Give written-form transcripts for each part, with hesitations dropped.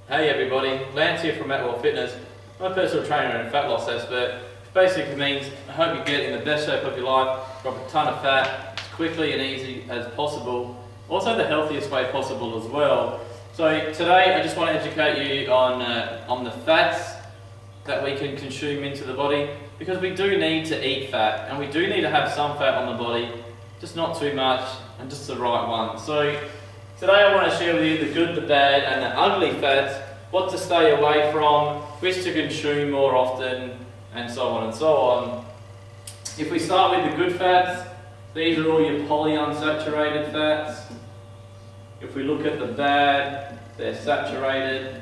Hey everybody, Lance here from Fremantle Fitness. I'm a personal trainer and fat loss expert, which basically means I hope you get in the best shape of your life, drop a ton of fat as quickly and easy as possible, also the healthiest way possible as well. So today I just want to educate you on the fats that we can consume into the body, because we do need to eat fat and we do need to have some fat on the body, just not too much and just the right one. So today I want to share with you the good, the bad and the ugly fats, what to stay away from, which to consume more often, and so on and so on. If we start with the good fats, these are all your polyunsaturated fats. If we look at the bad, they're saturated.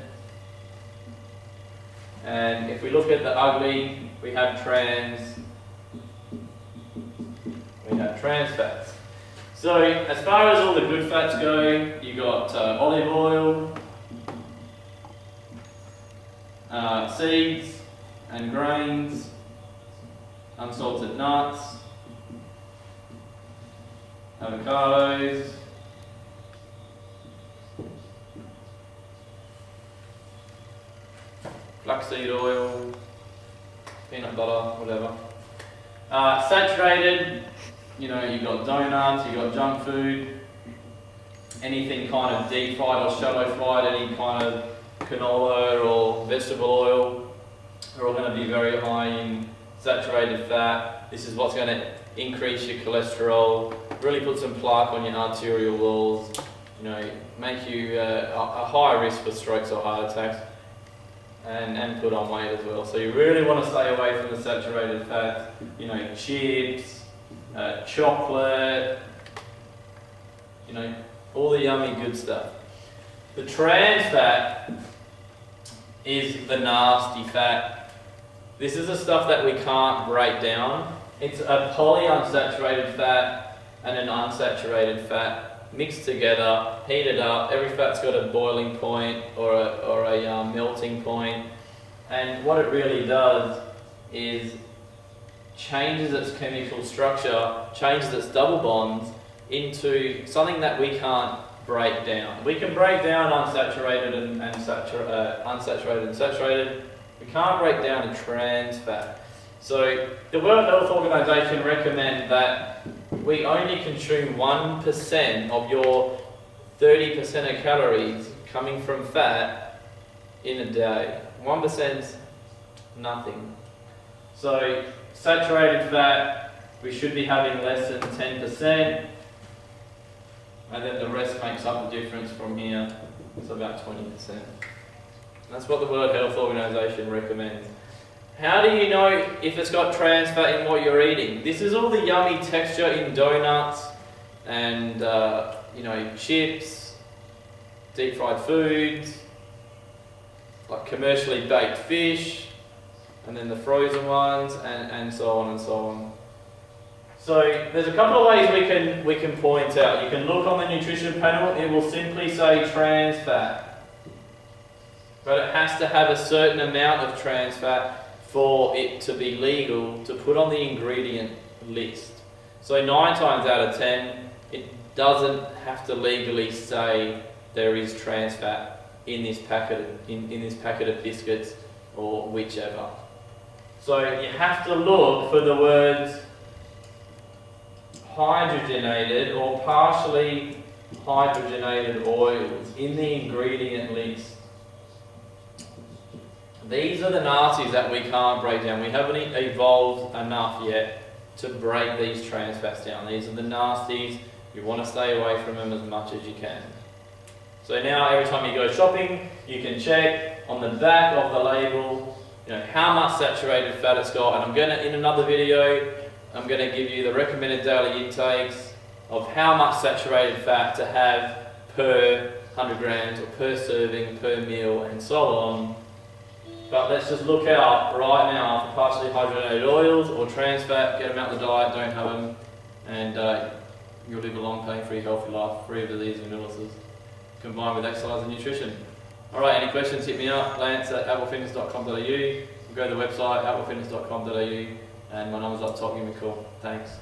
And if we look at the ugly, we have trans fats. So as far as all the good fats go, you got olive oil, seeds and grains, unsalted nuts, avocados, flaxseed oil, peanut butter, whatever. Saturated, you know, you've got donuts, you've got junk food, anything kind of deep fried or shallow fried, any kind of canola or vegetable oil, are all going to be very high in saturated fat. This is what's going to increase your cholesterol, really put some plaque on your arterial walls, you know, make you a higher risk for strokes or heart attacks, and put on weight as well. So you really want to stay away from the saturated fats, you know, chips, chocolate, you know, all the yummy good stuff. The trans fat is the nasty fat. This is the stuff that we can't break down. It's a polyunsaturated fat and an unsaturated fat mixed together, heated up. Every fat's got a boiling point or a melting point, and what it really does is changes its chemical structure, changes its double bonds into something that we can't break down. We can break down unsaturated and saturated. We can't break down a trans fat. So the World Health Organization recommend that we only consume 1% of your 30% of calories coming from fat in a day. 1% is nothing. So saturated fat, we should be having less than 10%, and then the rest makes up the difference from here. It's about 20%. That's what the World Health Organization recommends. How do you know if it's got trans fat in what you're eating? This is all the yummy texture in donuts and you know, chips, deep fried foods, like commercially baked fish, and then the frozen ones, and so on and so on. So there's a couple of ways we can point out. You can look on the nutrition panel, it will simply say trans fat. But it has to have a certain amount of trans fat for it to be legal to put on the ingredient list. So 9 times out of 10, it doesn't have to legally say there is trans fat in this packet in this packet of biscuits or whichever. So you have to look for the words hydrogenated or partially hydrogenated oils in the ingredient list. These are the nasties that we can't break down. We haven't evolved enough yet to break these trans fats down. These are the nasties. You want to stay away from them as much as you can. So now every time you go shopping, you can check on the back of the label, you know, how much saturated fat it's got. And I'm going to, in another video, I'm going to give you the recommended daily intakes of how much saturated fat to have per 100 grams or per serving, per meal, and so on. But let's just look out right now for partially hydrogenated oils or trans fat. Get them out of the diet, don't have them, and you'll live a long, pain-free, healthy life, free of disease and illnesses, combined with exercise and nutrition. Alright, any questions, hit me up, lance@applefitness.com.au. Go to the website, applefitness.com.au, and my number's up top, give me a call. Thanks.